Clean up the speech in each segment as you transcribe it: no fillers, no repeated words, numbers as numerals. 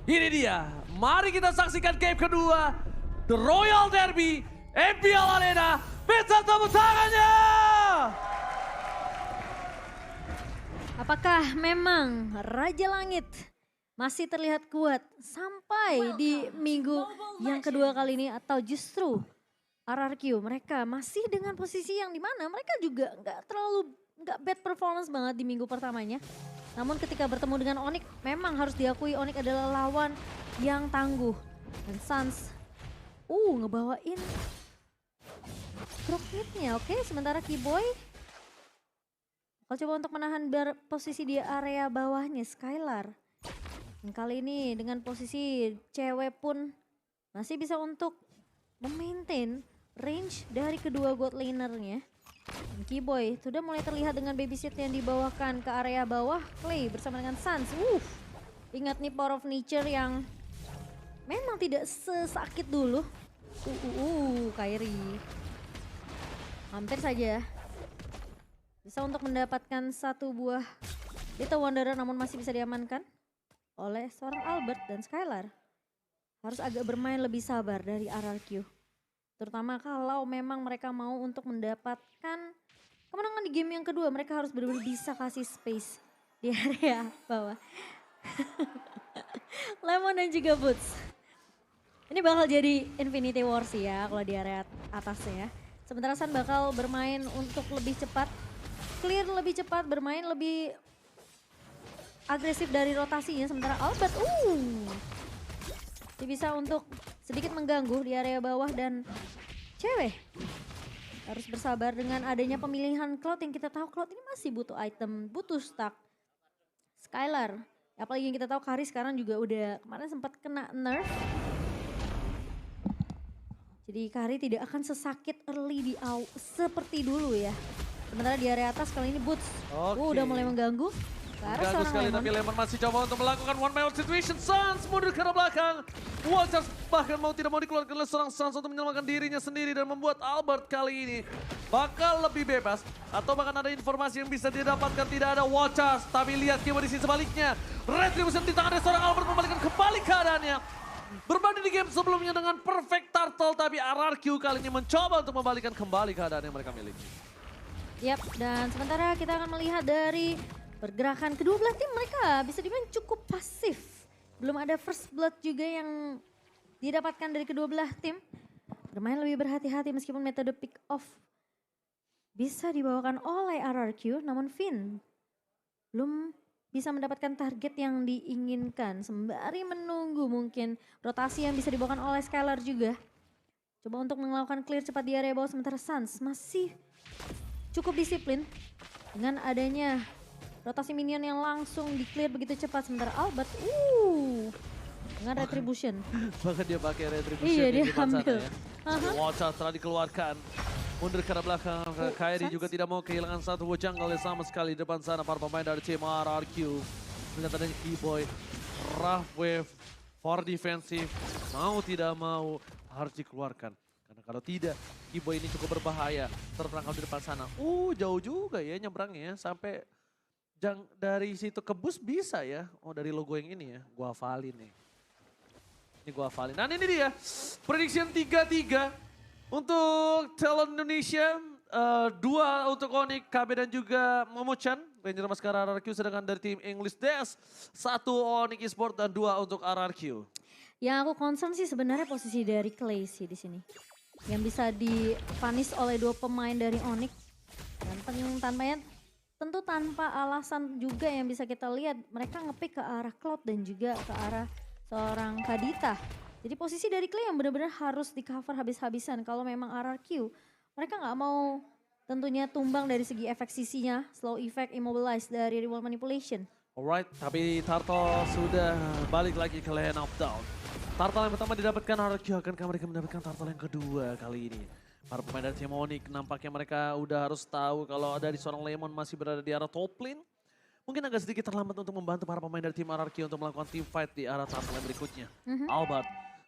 Ini dia, mari kita saksikan game kedua. The Royal Derby, MPL Arena. Minta tepuk tangannya! Apakah memang Raja Langit masih terlihat kuat sampai di minggu yang kedua kali ini, atau justru RRQ mereka masih dengan posisi yang dimana mereka juga nggak bad performance banget di minggu pertamanya. Namun ketika bertemu dengan Onyx, memang harus diakui Onyx adalah lawan yang tangguh. Dan Suns, ngebawain drop mid-nya. Oke, sementara Keyboy bakal coba untuk menahan posisi di area bawahnya Skylar. Dan kali ini dengan posisi cewek pun masih bisa untuk memaintain range dari kedua god lanernya. Dan Keyboy sudah mulai terlihat dengan babysit yang dibawakan ke area bawah. Clay bersama dengan Suns. Ingat nih Power of Nature yang memang tidak sesakit dulu. Kairi. Hampir saja bisa untuk mendapatkan satu buah Little Wanderer, namun masih bisa diamankan oleh seorang Albert. Dan Skylar harus agak bermain lebih sabar dari RRQ. Terutama kalau memang mereka mau untuk mendapatkan kemenangan di game yang kedua. Mereka harus benar-benar bisa kasih space di area bawah. Lemon dan juga Boots. Ini bakal jadi Infinity War sih ya kalau di area atasnya ya. Sementara Sun bakal bermain untuk lebih cepat. Clear lebih cepat, bermain lebih agresif dari rotasinya. Sementara Albert dia bisa untuk sedikit mengganggu di area bawah. Dan cewek harus bersabar dengan adanya pemilihan Cloud yang kita tahu Cloud ini masih butuh item, butuh stack. Skylar, apalagi yang kita tahu Kari sekarang juga udah kemarin sempat kena nerf. Jadi Kari tidak akan sesakit early di seperti dulu ya. Sementara di area atas kali ini Boots udah mulai mengganggu. Mengganggu sekali, tapi Lemon masih coba untuk melakukan one man situation. Suns mundur ke arah belakang. Watchers bahkan tidak mau dikeluarkan oleh seorang Suns untuk menyelamatkan dirinya sendiri dan membuat Albert kali ini bakal lebih bebas. Atau bahkan ada informasi yang bisa didapatkan, tidak ada Watchers. Tapi lihat Keyboy di sisi sebaliknya. Retribution di tangan dari seorang Albert membalikkan kembali keadaannya. Berbanding di game sebelumnya dengan perfect turtle, tapi RRQ kali ini mencoba untuk membalikkan kembali keadaan yang mereka miliki. Yap, dan sementara kita akan melihat dari pergerakan kedua belah tim, mereka bisa dibilang cukup pasif. Belum ada first blood juga yang didapatkan dari kedua belah tim. Bermain lebih berhati-hati meskipun metode pick off bisa dibawakan oleh RRQ. Namun Finn belum bisa mendapatkan target yang diinginkan. Sembari menunggu mungkin rotasi yang bisa dibawakan oleh Skylar juga. Coba untuk melakukan clear cepat di area bawah. Sementara Suns masih cukup disiplin dengan adanya rotasi minion yang langsung di-clear begitu cepat. Sementara Albert, dengan Retribution. Bahkan dia pakai Retribution Iya, di dia depan ambil. sana ya. Watcher telah dikeluarkan. Mundur ke arah belakang, Kairi juga tidak mau kehilangan satu jungle sama sekali di depan sana. Para pemain dari tim RRQ. Melihat adanya Keyboy, rough wave, for defensive, mau tidak mau harus dikeluarkan. Karena kalau tidak, Keyboy ini cukup berbahaya. Terperangkap di depan sana. Jauh juga ya nyebrangnya ya. Sampai dari situ ke bus bisa ya. Dari logo yang ini ya. Gua hafalin nih. Ini gua hafalin. Dan ini dia. Prediction 3-3 untuk Talent Indonesia. 2 untuk Onyx, KB dan juga Momochan. Ranger Maskara RRQ. Sedangkan dari tim English Dash 1 Onyx Esport dan 2 untuk RRQ. Yang aku concern sih sebenarnya posisi dari Clay sih di sini. Yang bisa dipanis oleh 2 pemain dari Onyx. Dan tampaknya tentu tanpa alasan juga yang bisa kita lihat. Mereka ngepick ke arah Cloud dan juga ke arah seorang Kadita. Jadi posisi dari Clay yang benar-benar harus di cover habis-habisan. Kalau memang RRQ, mereka nggak mau tentunya tumbang dari segi efek CC-nya. Slow effect, immobilize dari Reward Manipulation. Alright, tapi Turtle sudah balik lagi ke lane of down. Turtle yang pertama didapatkan RRQ, akankah mereka mendapatkan Turtle yang kedua kali ini? Para pemain dari tim Onyx nampaknya mereka udah harus tahu kalau dari seorang Lemon masih berada di arah top lane. Mungkin agak sedikit terlambat untuk membantu para pemain dari tim RRQ untuk melakukan team fight di arah Turtle yang berikutnya. Albert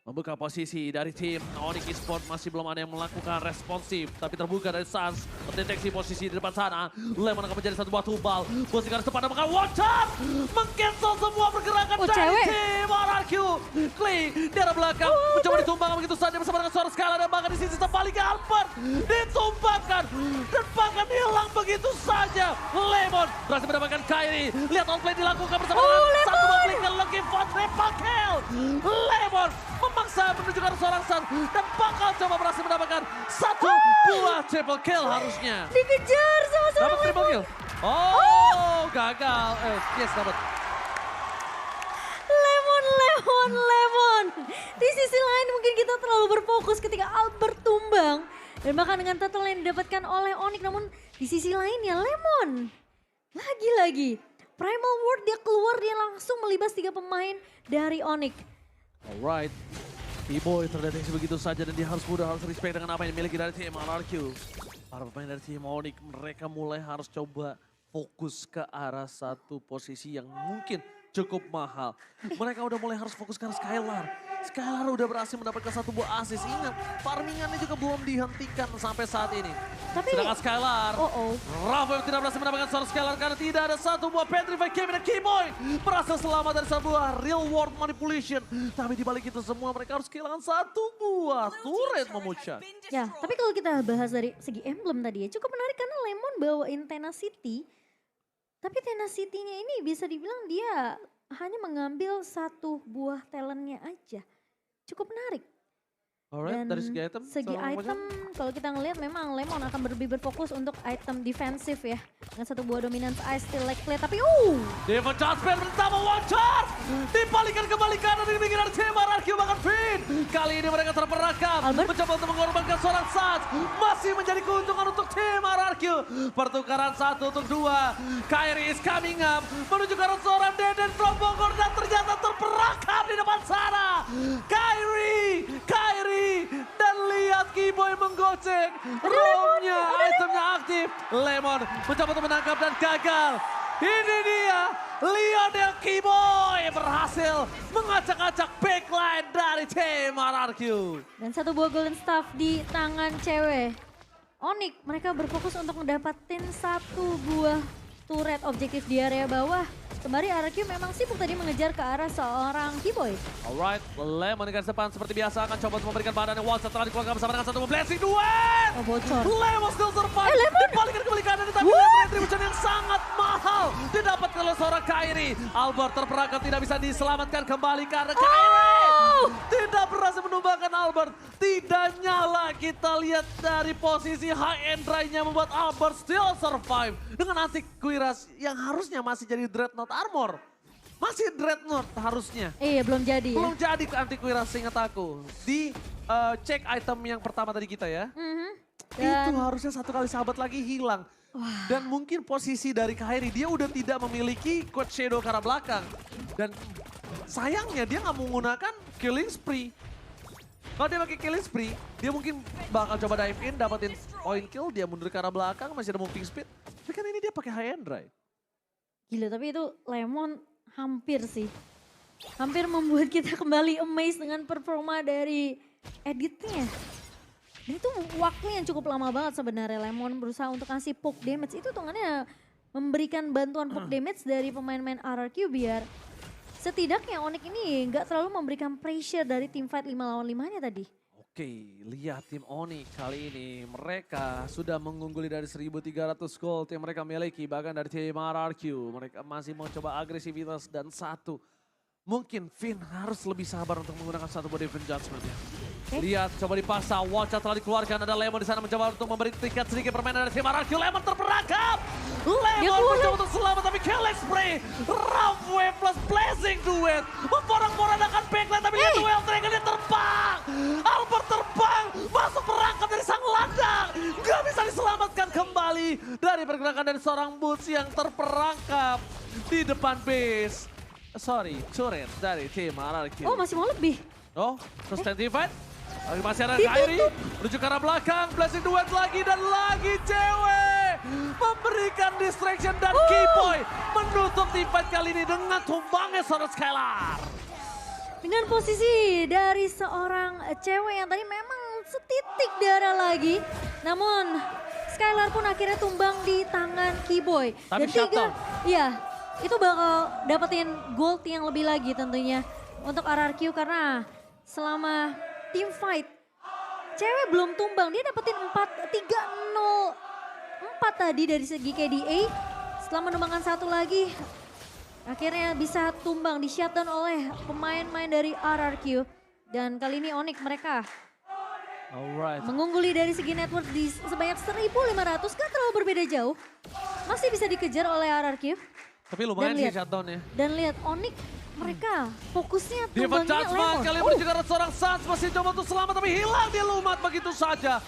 membuka posisi dari tim Onyx Esport, masih belum ada yang melakukan responsif. Tapi terbuka dari Suns, mendeteksi posisi di depan sana. Lemon akan menjadi satu buah tumbal. Posisi garis depan dan makan watch out! Meng-cancel semua pergerakan dari tim RRQ. Clay di arah belakang mencoba ditumbangkan begitu saja bersama dengan suara Skylar dan bahkan di sisi sebaliknya Albert ditumbangkan dan bahkan hilang begitu saja. Lemon berhasil mendapatkan Kyrie. Lihat outplay dilakukan bersama dengan satu memberikan lagi for triple kill. Lemon memaksa menuju ke arah seorang Sun dan bakal coba berhasil mendapatkan satu buah triple kill harusnya. Dikejar sama seorang Dapat triple Lemon. kill. Oh, gagal. Yes, dapat. Lemon. Di sisi lain mungkin kita terlalu berfokus ketika Albert tumbang. Dan bahkan dengan total yang didapatkan oleh Onyx. Namun di sisi lainnya Lemon. Lagi-lagi. Primal Ward dia keluar, dia langsung melibas 3 pemain dari Onyx. Alright. T-Boy terdeteksi begitu saja dan dia harus respect dengan apa yang dimiliki dari tim RRQ. Para pemain dari tim Onyx mereka mulai harus coba fokus ke arah satu posisi yang mungkin cukup mahal. Mereka udah mulai harus fokus ke Skylar. Skylar udah berhasil mendapatkan satu buah assist. Ingat, farmingannya juga belum dihentikan sampai saat ini. Tapi, sedangkan Skylar, Rafael tidak berhasil mendapatkan seorang Skylar karena tidak ada satu buah Petrify Kevin dan Keyboy. Berhasil selamat dari satu buah real world manipulation. Tapi dibalik itu semua mereka harus kehilangan satu buah turret memucat. Ya, tapi kalau kita bahas dari segi emblem tadi ya, cukup menarik karena Lemon bawain Tenacity. Tapi Tenacity-nya ini bisa dibilang dia hanya mengambil satu buah talentnya aja. Cukup menarik. Alright, Dan dari segi item? segi item kalau kita ngelihat memang Lemon akan lebih berfokus untuk item defensif ya. Dengan satu buah dominance ice still like play tapi Devon Jasper bersama one charge. Dibalikan kembali kanan di pinggiran tim RRQ bahkan Finn. Kali ini mereka terperangkap. Mencoba untuk mengorbankan seorang Suns. Masih menjadi keuntungan untuk tim RRQ. Pertukaran 1 untuk 2. Kyrie is coming up. Menuju ke arah seorang Deden from Bogor dan ternyata terperangkap di depan sana. Kyrie. Dan lihat Keyboy menggocek. Roamnya, itemnya aktif. Lemon mencoba untuk menangkap dan gagal. Ini dia, Lionel Keyboy berhasil mengacak-acak backline dari tim RRQ. Dan satu buah golden staff di tangan cewek. Onyx mereka berfokus untuk mendapatkan satu buah turret objektif di area bawah. Kembali RRQ memang sibuk tadi mengejar ke arah seorang Keyboy. Alright, Lemon di garis depan seperti biasa akan coba memberikan badannya wall setelah dikeluarkan bersama dengan satu blessing duet. Bocor. Lemon still survive. Dibalikan kembali kanan tapi retribution yang sangat mahal didapatkan oleh seorang Kyrie. Albert terperangkap tidak bisa diselamatkan kembali karena Kyrie tidak berhasil menumbangkan Albert. Tidak nyala, kita lihat dari posisi high end dry-nya membuat Albert still survive dengan anti Quiras yang harusnya masih jadi Dreadnought armor. Masih Dreadnought harusnya. Iya belum jadi ya. Belum jadi anti Quiras ingat aku. Di cek item yang pertama tadi kita ya. Itu harusnya satu kali sahabat lagi hilang. Dan mungkin posisi dari Kyrie dia udah tidak memiliki Coach Shadow ke arah belakang. Dan sayangnya dia nggak menggunakan Killing Spree. Kalau dia pakai Killing Spree, dia mungkin bakal coba dive in, dapetin point kill, dia mundur ke arah belakang, masih ada moving speed. Tapi kan ini dia pakai high end dry. Gila tapi itu Lemon hampir sih. Hampir membuat kita kembali amazed dengan performa dari editnya. Dan itu waktu yang cukup lama banget sebenarnya Lemon berusaha untuk ngasih poke damage. Itu hitungannya memberikan bantuan poke damage dari pemain-pemain RRQ biar setidaknya Onyx ini nggak terlalu memberikan pressure dari tim fight 5 lawan 5-nya tadi. Oke, lihat tim Onyx kali ini mereka sudah mengungguli dari 1.300 gold yang mereka miliki. Bahkan dari tim RRQ mereka masih mau coba agresivitas dan satu. Mungkin Finn harus lebih sabar untuk menggunakan satu body defense judgment ya. Lihat, coba dipaksa, Watcha telah dikeluarkan, ada Lemon di sana mencoba untuk memberi tiket sedikit permainan dari tim RRQ. Lemon terperangkap! Lemon mencoba untuk selamat tapi Killing Spree! Roughway plus Blessing Duet! Memporak-porandakan backline tapi lihat Duel Dragon dia terbang! Albert terbang! Masuk perangkap dari sang landang! Gak bisa diselamatkan kembali dari pergerakan dari seorang Boots yang terperangkap di depan base. Sorry, turret dari tim RRQ. Oh masih mau lebih? Oh, sustained fight. Masih ada Kyrie, menuju ke arah belakang, blessing duet lagi dan lagi cewek. Memberikan distraction dan Keyboy menutup tim fight kali ini dengan tumbangnya seorang Skylar. Dengan posisi dari seorang cewek yang tadi memang setitik darah lagi. Namun Skylar pun akhirnya tumbang di tangan Keyboy. Tapi dan 3, ya itu bakal dapetin gold yang lebih lagi tentunya. untuk RRQ karena selama team fight cewek belum tumbang. Dia dapetin 3-0-4 tadi dari segi KDA. Setelah menumbangkan satu lagi akhirnya bisa tumbang di shutdown oleh pemain-pemain dari RRQ. Dan kali ini Onyx mereka Alright. mengungguli dari segi network di sebanyak 1.500, gak terlalu berbeda jauh. Masih bisa dikejar oleh RRQ. Tapi lumayan sih lihat, shutdown ya. Dan lihat Onyx mereka fokusnya Diva tumbangnya Judgment Lemon. kali ini juga ada seorang Sans masih coba untuk selamat tapi hilang dia lumat begitu saja.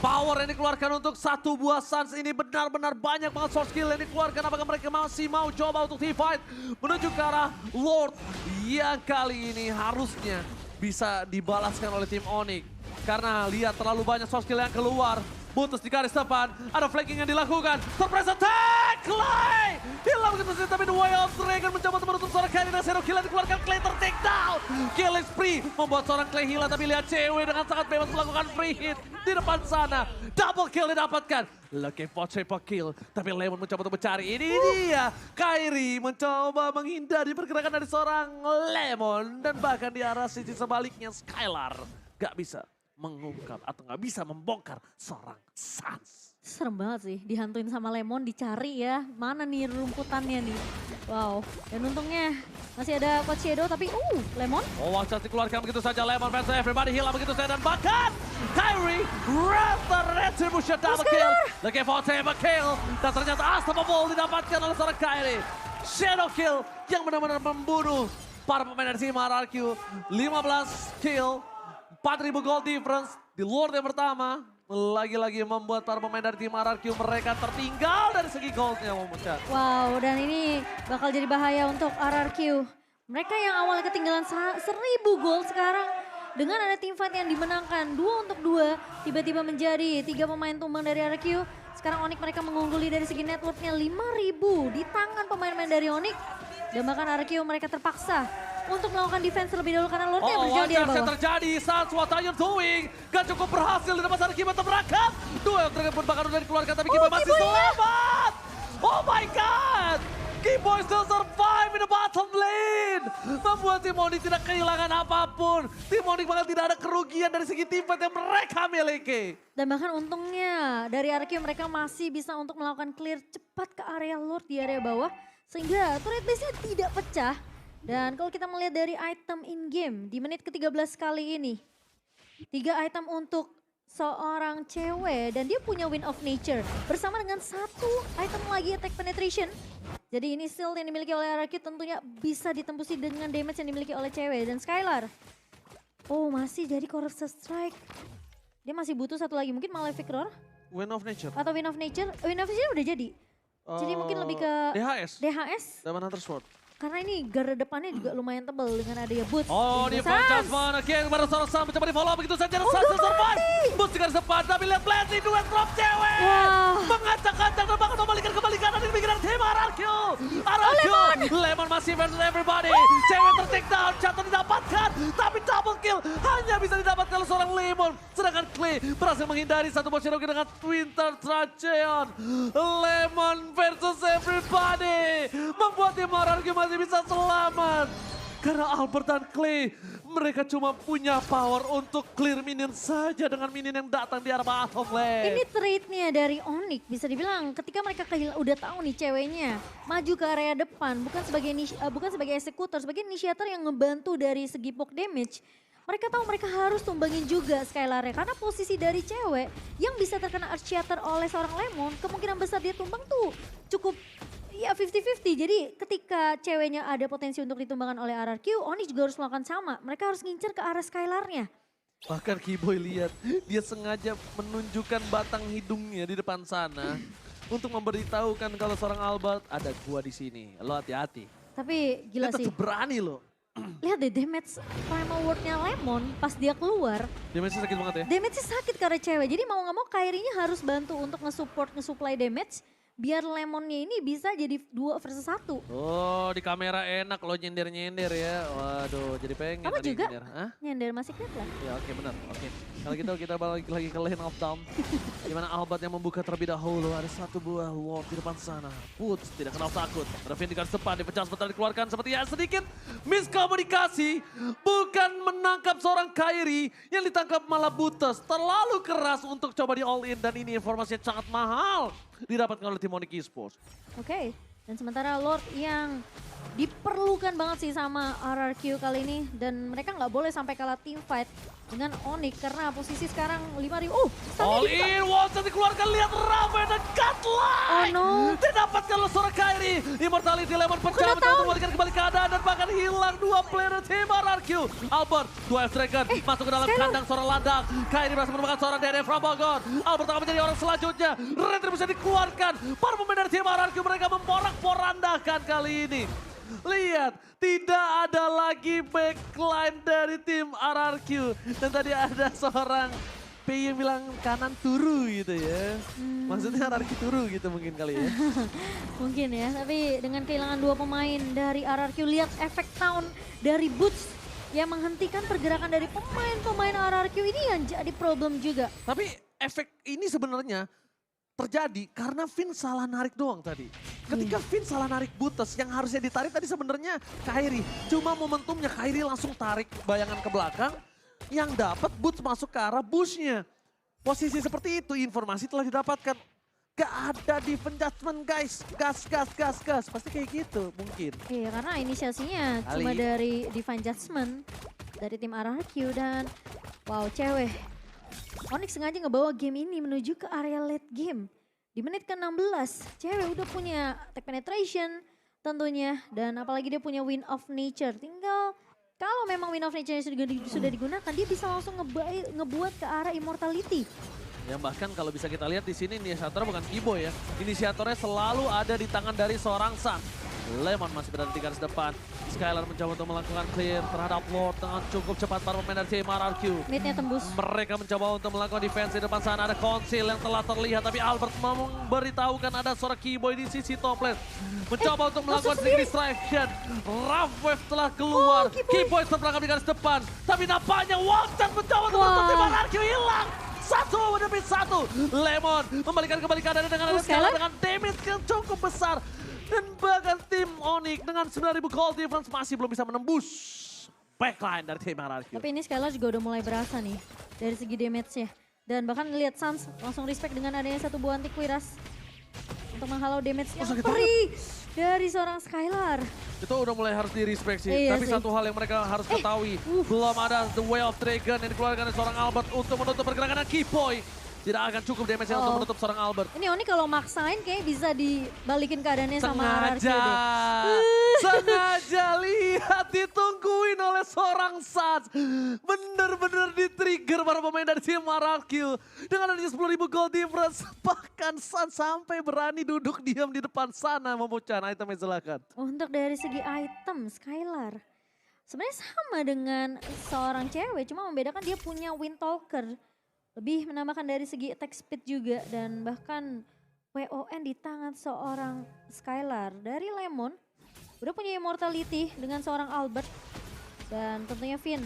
Power yang dikeluarkan untuk satu buah Sans ini benar-benar banyak banget source skill yang dikeluarkan. Apakah mereka masih mau coba untuk team fight menuju ke arah Lord yang kali ini harusnya bisa dibalaskan oleh tim Onyx. Karena lihat terlalu banyak source skill yang keluar. Butus di garis depan, ada flanking yang dilakukan. Surprise attack, Clay! Hilang begitu saja, tapi The Way of Dragon mencoba untuk menutup seorang Clay. Dan zero kill yang dikeluarkan, Clay ter-take down. Killing spree membuat seorang Clay hilang, tapi lihat cewek dengan sangat bebas melakukan free hit di depan sana. Double kill didapatkan. Looking for triple kill, tapi Lemon mencoba untuk mencari. Ini dia, Kairi mencoba menghindari pergerakan dari seorang Lemon. Dan bahkan di arah sisi sebaliknya, Skylar gak bisa mengungkap atau nggak bisa membongkar seorang Sans. Serem banget sih, dihantuin sama Lemon, dicari ya. Mana nih rumputannya nih. Wow, dan untungnya masih ada Coach Shadow tapi Lemon. Oh, Watch dikeluarkan begitu saja, Lemon fans everybody hilang begitu saja. Dan bahkan Kyrie Rata Retribution double kill. Looking for triple kill. Dan ternyata Unstoppable didapatkan oleh seorang Kyrie. Shadow kill yang benar-benar membunuh para pemain dari tim RRQ. 15 kill. 4.000 gold difference di Lord yang pertama. Lagi-lagi membuat para pemain dari tim RRQ mereka tertinggal dari segi goldnya. Wow, dan ini bakal jadi bahaya untuk RRQ. Mereka yang awalnya ketinggalan 1.000 gold sekarang dengan ada tim fight yang dimenangkan 2 untuk 2. Tiba-tiba menjadi 3 pemain tumbang dari RRQ. Sekarang Onyx mereka mengungguli dari segi networknya 5.000 di tangan pemain-pemain dari Onyx. Dan bahkan RRQ mereka terpaksa untuk melakukan defense terlebih dahulu karena Lordnya berjalan di bawah. Yang terjadi saat what are you doing? Gak cukup berhasil di depan sana Kiba terberangkat. Dua yang terakhir pun bahkan udah dikeluarkan tapi Kiba masih selamat. Oh my god. Kiboy still survive in the bottom lane. Membuat tim Onyx tidak kehilangan apapun. Tim Onyx bahkan tidak ada kerugian dari segi tim fight yang mereka miliki. Dan bahkan untungnya dari RRQ mereka masih bisa untuk melakukan clear cepat ke area Lord di area bawah. Sehingga turret base-nya tidak pecah. Dan kalau kita melihat dari item in-game di menit ke-13 kali ini. 3 item untuk seorang cewek dan dia punya Wind of Nature. Bersama dengan 1 item lagi attack penetration. Jadi ini shield yang dimiliki oleh RRQ tentunya bisa ditembusi dengan damage yang dimiliki oleh cewek. Dan Skylar, masih jadi Corrupted Strike. Dia masih butuh 1 lagi, mungkin Malefic Roar. Wind of Nature. Atau Wind of Nature, Wind of Nature udah jadi. Jadi mungkin lebih ke DHS. Diamond Hunter Sword. Karena ini garda depannya juga lumayan tebal dengan adanya Boots. Oh, di Judgment again pada seorang Sam mencoba di follow begitu saja. Sans survive. Boots juga di depan tapi lihat Blandy duet drop cewek. Mengacak-acak dan bahkan membalikan kembali kanan di pikiran tim RRQ. Lemon masih versus everybody. Cewek ter-take down, jatuh didapatkan. Tapi double kill hanya bisa didapatkan oleh seorang Lemon. Sedangkan Clay berhasil menghindari satu bot Cherokee dengan Winter Tracheon. Lemon versus everybody. Membuat tim RRQ masih bisa selamat. Karena Albert dan Clay, mereka cuma punya power untuk clear minion saja dengan minion yang datang di arah bottom lane. Ini trade-nya dari Onyx, bisa dibilang ketika mereka udah tahu nih ceweknya maju ke area depan, bukan sebagai eksekutor, sebagai initiator yang ngebantu dari segi poke damage. Mereka tahu mereka harus tumbangin juga Skylar-nya karena posisi dari cewek yang bisa terkena Earth Shatter oleh seorang Lemon, kemungkinan besar dia tumbang tuh cukup ya 50-50. Jadi ketika ceweknya ada potensi untuk ditumbangkan oleh RRQ, Onyx juga harus melakukan sama. Mereka harus ngincer ke arah Skylar-nya. Bahkan Kiboy lihat, dia sengaja menunjukkan batang hidungnya di depan sana untuk memberitahukan kalau seorang Albert ada gua di sini. Lo hati-hati. Tapi gila dia sih. tetap berani loh. Lihat deh damage primal wardnya Lemon pas dia keluar. Damage-nya sakit banget ya? Damage-nya sakit karena cewek. Jadi mau gak mau Kairi-nya harus bantu untuk nge-supply damage. biar Lemonnya ini bisa jadi 2 versus 1. Oh, di kamera enak loh nyender-nyender ya. Waduh, jadi pengen Kamu tadi juga nyender. Hah? nyender masih klik lah. Ya oke benar. Oke. Kalau gitu kita balik lagi ke lane of down. Di mana Albert yang membuka terlebih dahulu. Ada satu buah ward di depan sana. Woods tidak kenal takut. Ada Finn di garis depan. Dipecah sebentar dikeluarkan. Seperti ya sedikit miskomunikasi. Bukan menangkap seorang Kairi. Yang ditangkap malah Buttes. Terlalu keras untuk coba di all in. Dan ini informasinya sangat mahal. Didapatkan oleh tim Onyx Esports. Oke, dan sementara Lord yang diperlukan banget sih sama RRQ kali ini. Dan mereka nggak boleh sampai kalah team fight dengan Onyx karena posisi sekarang 5.000. Oh, All in, Watson dikeluarkan, lihat Raven dan Godline. Oh no. Didapatkan oleh seorang Kairi. Immortality Lemon pecah, mencoba untuk membalikan kembali keadaan dan bahkan hilang 2 player tim RRQ. Albert, 2 F-Dragon, masuk ke dalam kandang seorang ladang. Kairi berhasil menemukan seorang DD from Bogor. Albert akan menjadi orang selanjutnya. Retribution dikeluarkan. Para pemain dari tim RRQ mereka memporak-porandakan kali ini. Lihat, tidak ada lagi backline dari tim RRQ. Dan tadi ada seorang PI yang bilang kanan turu gitu ya. Maksudnya RRQ turu gitu mungkin kali ya. Mungkin ya, tapi dengan kehilangan 2 pemain dari RRQ, lihat efek Town dari Boots yang menghentikan pergerakan dari pemain-pemain RRQ ini yang jadi problem juga. Tapi efek ini sebenarnya terjadi karena Finn salah narik doang tadi. Ketika Finn salah narik Buttes yang harusnya ditarik tadi sebenarnya Kairi. Cuma momentumnya Kairi langsung tarik bayangan ke belakang. Yang dapat Boots masuk ke arah bushnya. Posisi seperti itu informasi telah didapatkan. Gak ada defense judgment guys. Gas. Pasti kayak gitu mungkin. Iya, karena inisiasinya cuma dari Divine Judgment dari tim RRQ dan wow, cewek. Onyx sengaja ngebawa game ini menuju ke area late game. Di menit ke-16, cewek udah punya tech penetration tentunya. Dan apalagi dia punya Wind of Nature. Tinggal kalau memang Wind of Nature sudah digunakan, dia bisa langsung ngebuat ke arah Immortality. Ya bahkan kalau bisa kita lihat di sini inisiatornya bukan Ibo ya. Inisiatornya selalu ada di tangan dari seorang Sun. Lemon masih berada di garis depan. Skylar mencoba untuk melakukan clear terhadap Lord dengan cukup cepat para pemain dari tim RRQ. Midnya tembus. Mereka mencoba untuk melakukan defense di depan sana. Ada konsil yang telah terlihat tapi Albert memberitahukan ada seorang Keyboy di sisi top lane. Mencoba untuk melakukan sedikit distraction. Rough Wave telah keluar. Keyboy terperangkap di garis depan. Tapi nampaknya Watson mencoba untuk menutup tim RRQ hilang. 1-1. Lemon membalikan kembali keadaan dengan ada Skylar dengan damage yang cukup besar. Dan bahkan tim Onyx dengan 9.000 gold difference masih belum bisa menembus backline dari tim RRQ. Tapi ini Skylar juga udah mulai berasa nih dari segi damage-nya. Dan bahkan lihat Sans langsung respect dengan adanya satu buah anti-Quiras untuk menghalau damage yang perih dari seorang Skylar. Itu udah mulai harus di-respect sih. Iya tapi sih. satu hal yang mereka harus ketahui. Belum ada The Way of Dragon yang dikeluarkan dari seorang Albert untuk menutup pergerakan Keyboy. Tidak akan cukup damage untuk menutup seorang Albert. Ini Oni kalau maksain kayak bisa dibalikin keadaannya sama RRQ deh. Sengaja lihat ditungguin oleh seorang Suns. Bener-bener di-trigger para pemain dari tim RRQ. Dengan adanya 10.000 gold difference. Bahkan Suns sampai berani duduk diam di depan sana memucahin itemnya silakan. Untuk dari segi item Skylar. Sebenarnya sama dengan seorang cewek. Cuma membedakan dia punya Wind Talker. Lebih menambahkan dari segi attack speed juga. Dan bahkan WON di tangan seorang Skylar. Dari Lemon udah punya immortality dengan seorang Albert. Dan tentunya Finn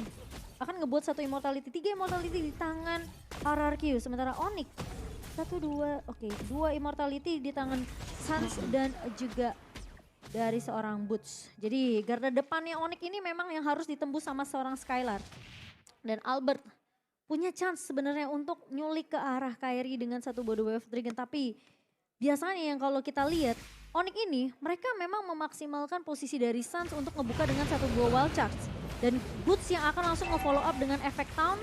akan ngebuat satu immortality. 3 immortality di tangan RRQ. Sementara Onyx 2 immortality di tangan Sans dan juga dari seorang Boots. Jadi garda depannya Onyx ini memang yang harus ditembus sama seorang Skylar. Dan Albert punya chance sebenarnya untuk nyulik ke arah Kairi dengan satu body wave dragon. Tapi biasanya yang kalau kita lihat Onyx ini mereka memang memaksimalkan posisi dari Sans untuk ngebuka dengan satu buah wild charge. Dan Boots yang akan langsung nge-follow up dengan efek Town.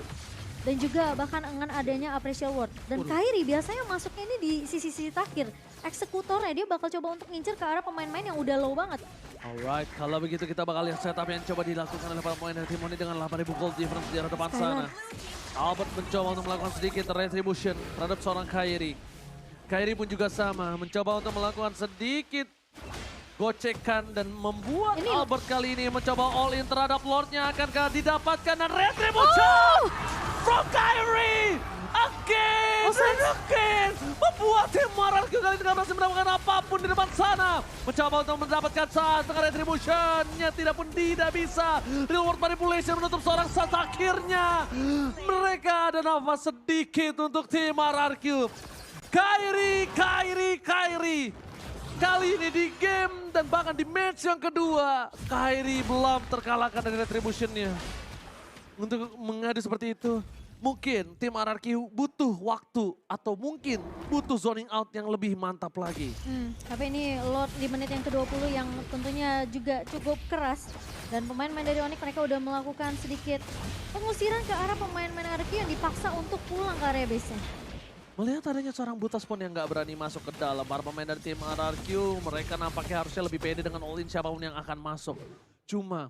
Dan juga bahkan dengan adanya Appracial Ward. Dan Kairi biasanya masuknya ini di sisi-sisi akhir. Eksekutornya dia bakal coba untuk ngincer ke arah pemain-pemain yang udah low banget. Alright, kalau begitu kita bakal lihat setup yang coba dilakukan oleh para pemain dari tim Onyx dengan 8.000 gold difference di arah depan sana. Albert mencoba untuk melakukan sedikit retribution terhadap seorang Kairi. Kairi pun juga sama, mencoba untuk melakukan sedikit gocekan dan membuat Albert kali ini mencoba all in terhadap Lordnya. Akankah didapatkan dan retribution? from Kyrie. Again and again. Membuat tim RRQ kali ini tidak berhasil mendapatkan apapun di depan sana. Mencoba untuk mendapatkan saat tengah retribution-nya tidak bisa. Real world manipulation menutup seorang Sans akhirnya. Mereka ada nafas sedikit untuk tim RRQ. Kyrie. Kali ini di game dan bahkan di match yang kedua, Kyrie belum terkalahkan dari retribution-nya. Untuk mengadu seperti itu, mungkin tim RRQ butuh waktu atau mungkin butuh zoning out yang lebih mantap lagi. Tapi ini Lord di menit yang ke-20 yang tentunya juga cukup keras. Dan pemain-pemain dari Onyx mereka udah melakukan sedikit pengusiran ke arah pemain-pemain RRQ yang dipaksa untuk pulang ke area base-nya. Melihat adanya seorang Butaspawn yang nggak berani masuk ke dalam, para pemain dari tim RRQ, mereka nampaknya harusnya lebih pede dengan all-in siapapun yang akan masuk. Cuma,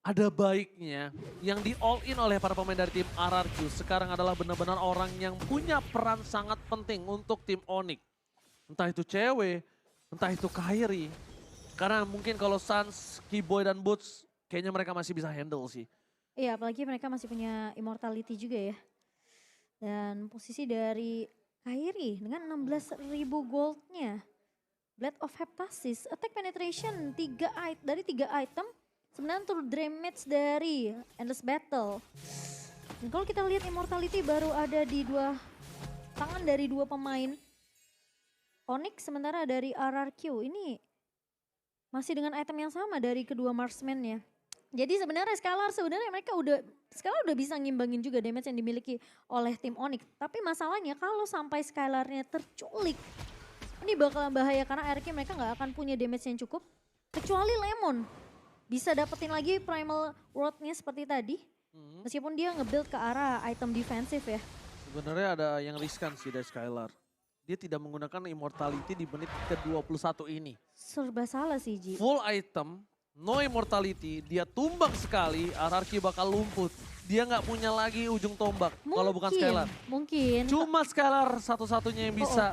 ada baiknya yang di all-in oleh para pemain dari tim RRQ sekarang adalah benar-benar orang yang punya peran sangat penting untuk tim Onyx. Entah itu cewek, entah itu Kyrie. Karena mungkin kalau Sans, Keyboy, dan Boots, kayaknya mereka masih bisa handle sih. Iya, apalagi mereka masih punya immortality juga ya. Dan posisi dari Kyrie dengan 16.000 goldnya. Blade of Heptasis, attack penetration dari 3 item. 9 total damage dari Endless Battle. Dan kalau kita lihat immortality baru ada di tangan dari 2 pemain Onyx, sementara dari RRQ ini masih dengan item yang sama dari kedua marksman-nya. Jadi sebenarnya mereka udah bisa ngimbangin juga damage yang dimiliki oleh tim Onyx. Tapi masalahnya kalau sampai Skylar-nya terculik, ini bakalan bahaya karena RRQ mereka nggak akan punya damage yang cukup. Kecuali Lemon bisa dapetin lagi primal ward-nya seperti tadi. Meskipun dia nge-build ke arah item defensif ya. Sebenarnya ada yang riskan sih dari Skylar. Dia tidak menggunakan immortality di menit ke-21 ini. Serba salah sih, Ji. Full item, no immortality, dia tumbang sekali, RRQ bakal lumput. Dia nggak punya lagi ujung tombak kalau bukan Skylar. Mungkin. Cuma Skylar satu-satunya yang bisa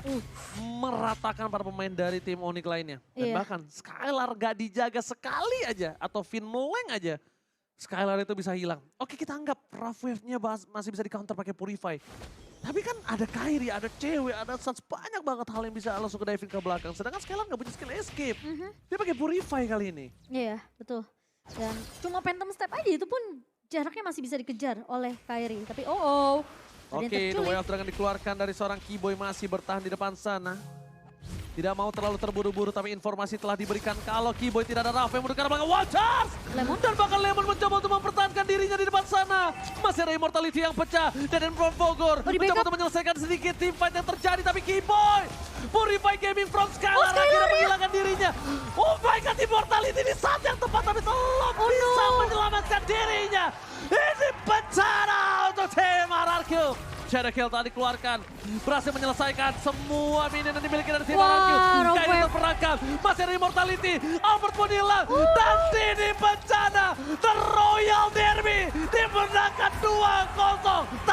meratakan para pemain dari tim Onyx lainnya. Dan bahkan Skylar gak dijaga sekali aja atau Finn meleng aja. Skylar itu bisa hilang. Oke, kita anggap rough wave-nya masih bisa di counter pakai Purify. Tapi kan ada Kyrie, ada cewek, ada Sans, banyak banget hal yang bisa langsung ke diving ke belakang. Sedangkan Skylar gak punya skill escape. Dia pakai Purify kali ini. Iya, betul. Dan cuma phantom step aja itu pun jaraknya masih bisa dikejar oleh Kyrie. Tapi Oke, the way of dragon dikeluarkan dari seorang Keyboy masih bertahan di depan sana. Tidak mau terlalu terburu-buru, tapi informasi telah diberikan kalau Keyboy tidak ada Rafa yang mendekat belakang. Watchers! Lemon? Dan bahkan Lemon mencoba untuk mempertahankan dirinya di depan sana. Masih ada immortality yang pecah. Dan from Vogor mencoba untuk menyelesaikan sedikit team fight yang terjadi. Tapi Keyboy, Purify Gaming from Skylar akhirnya menghilangkan dirinya. Oh my god, immortality di saat yang tepat, tapi belum bisa menyelamatkan dirinya. Ini bencana untuk tim RRQ. Shadow Kill tadi keluarkan, berhasil menyelesaikan semua minion yang dimiliki dari tim RRQ. Kairi terperangkap, masih ada immortality, Albert pun hilang. Dan ini bencana, The Royal Derby dimenangkan 2-0